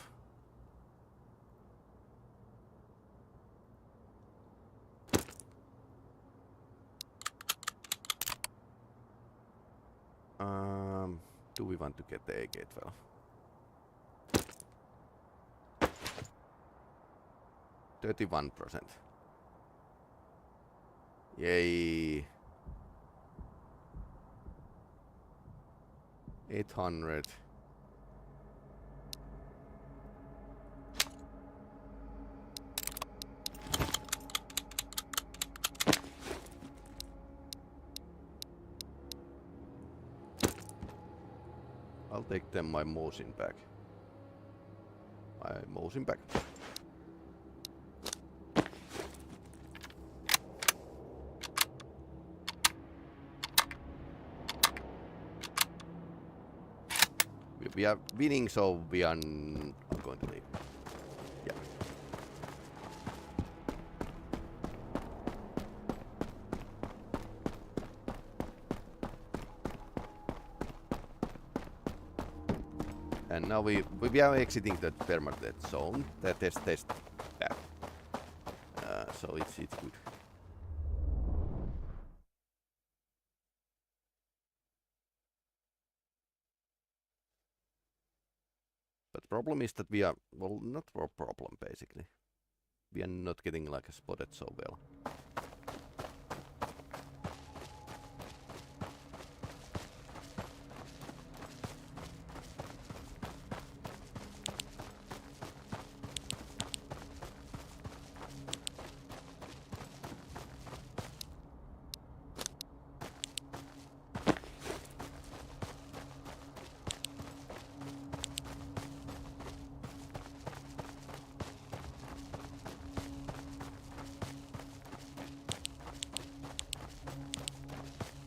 Do we want to get the AK-12? %31%. Yay. 800. I'll take them my motion back. My motion back. We are winning, so we are I'm going to leave. Yeah. And now we are exiting the permanent zone. The test. Yeah. So it's good. Problem is that we are, well, not a problem basically. We are not getting like spotted so well.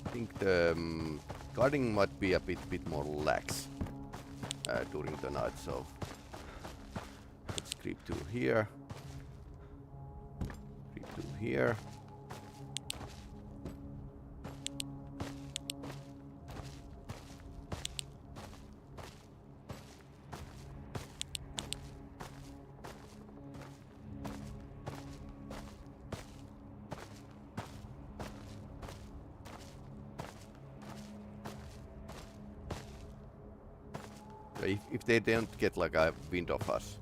I think the guarding might be a bit more lax during the night, so Creep 2 here. Creep 2 here. If they don't get like a wind of us,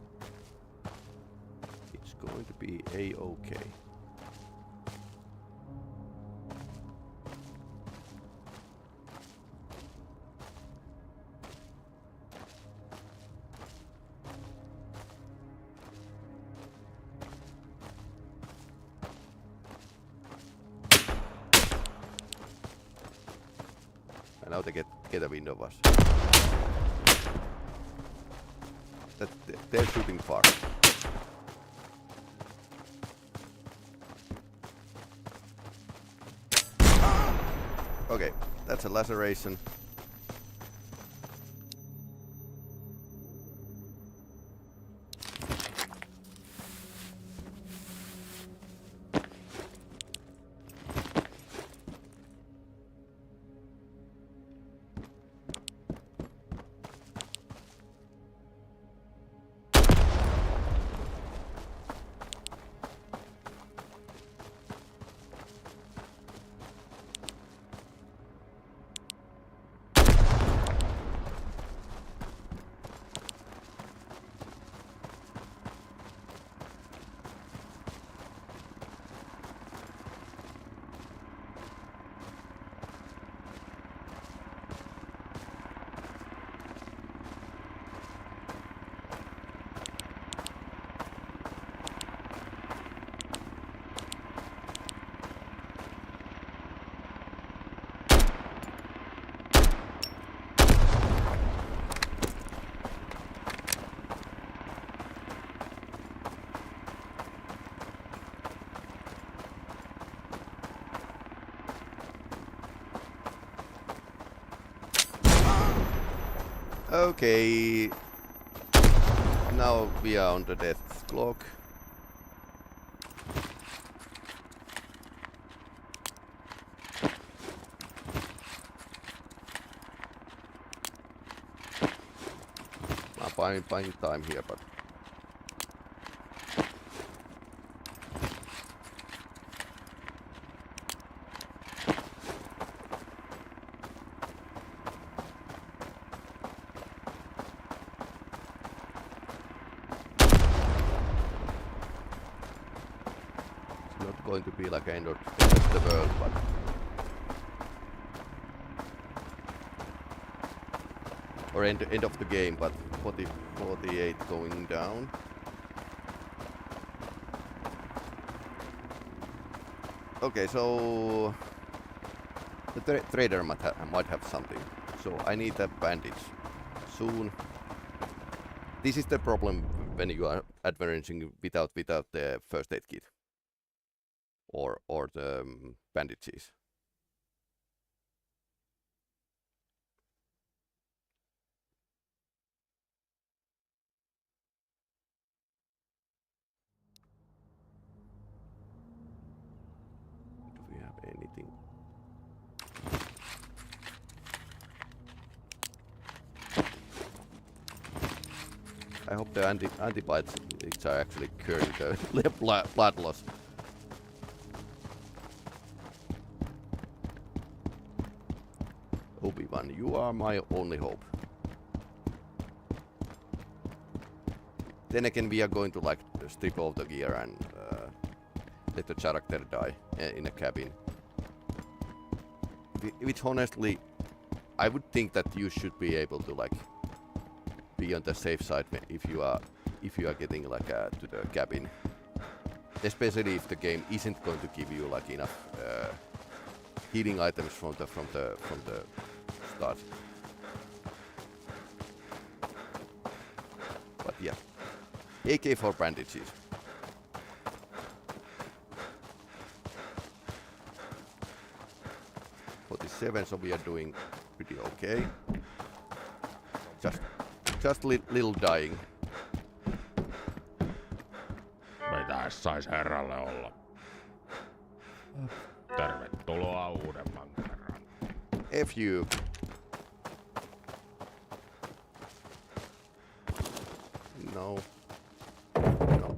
it's going to be a-okay. And now they get a wind of us. They're shooting far. Okay, that's a laceration. Okay, now we are on the death clock. I'm buying time here, but going to be like end of the world, but or end of the game, but 48 going down. Okay, so the trader might have something. So I need a bandage soon. This is the problem when you are advancing without the first aid kit. Or the bandages. Do we have anything? I hope the antibiotics are actually curing the blood loss. Obi-Wan, you are my only hope. Then again, we are going to like strip off the gear and let the character die in a cabin. Which honestly, I would think that you should be able to like be on the safe side if you are getting like to the cabin, especially if the game isn't going to give you like enough healing items from the start. But yeah, AK for bandages. So we are doing pretty okay. Just little dying. mies sais herralle olla. Tervetuloa uudemman kerran. F you. No. No.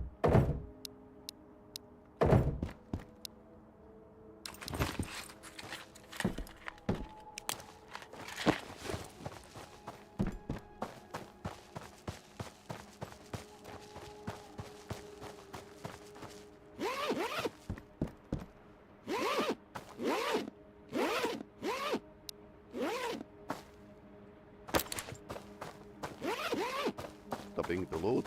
Stopping the loot.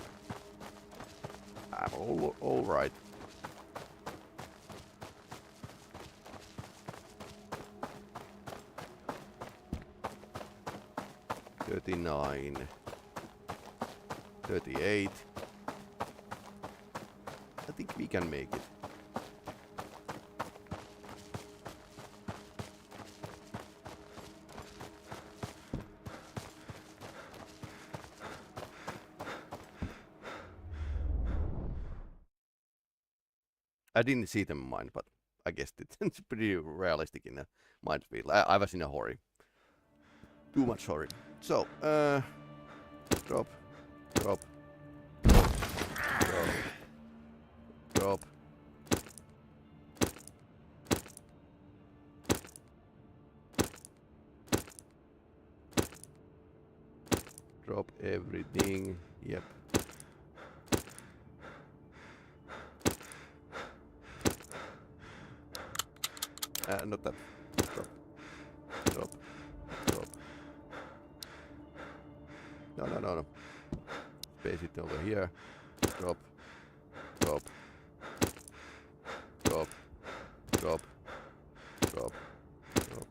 I'm all right. $39, $38. I think we can make it. I didn't see them in mine, but I guessed it. It's pretty realistic in a minefield. I was in a hurry. Too much hurry. So, drop, drop, drop, drop. Drop everything. Yep. Not that. Drop. Drop. Drop. No. Space it over here. Drop. Drop. Drop. Drop. Drop. Drop.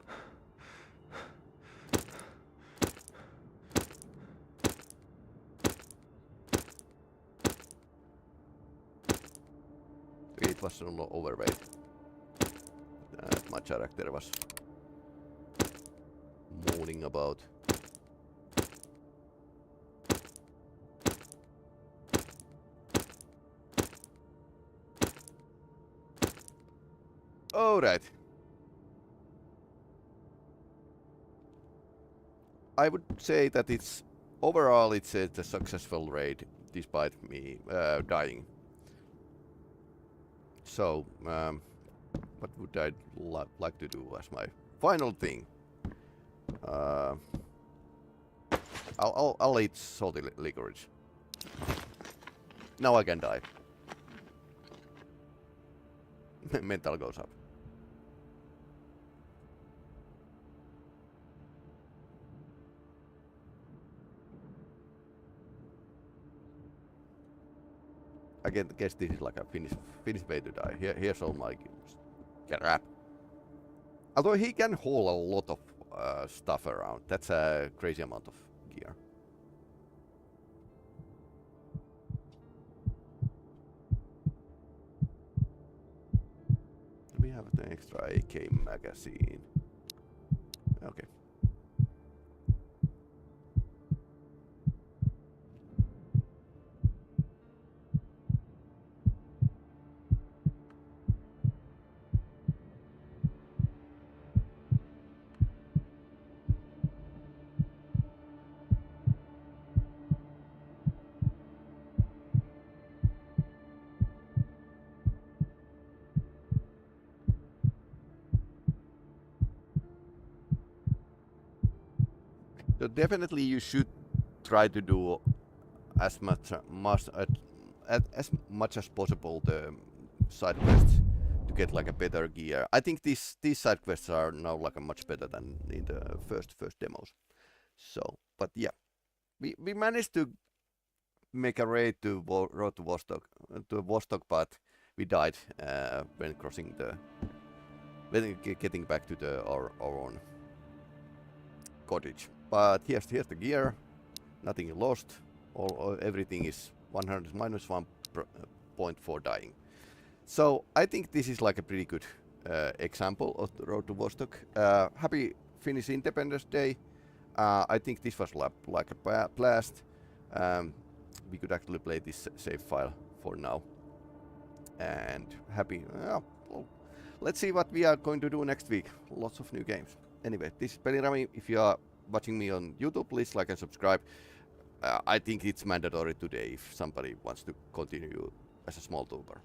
It was a little overweight. My character was moaning about. Alright. I would say that it's overall it's a successful raid despite me dying. So what would I like to do as my final thing? I'll eat salty licorice. Now I can die. Mental goes up. I guess this is like a Finnish way to die. Here's all my crap. Although he can haul a lot of stuff around. That's a crazy amount of gear. We have the extra AK magazine. Okay. So definitely you should try to do as much as possible the side quests to get like a better gear. I think these side quests are now like a much better than in the first demos. So, but yeah, we managed to make a raid to road to Vostok, but we died when crossing when getting back to our own cottage. But here's the gear. Nothing lost. Everything is 100 minus 1 point for dying. So I think this is like a pretty good example of the road to Vostok. Happy Finnish Independence Day. I think this was like a blast. We could actually play this save file for now. and happy. Well, let's see what we are going to do next week. Lots of new games. Anyway, this is Peli-Rami. If you are watching me on YouTube, please like and subscribe. I think it's mandatory today if somebody wants to continue as a small tuber.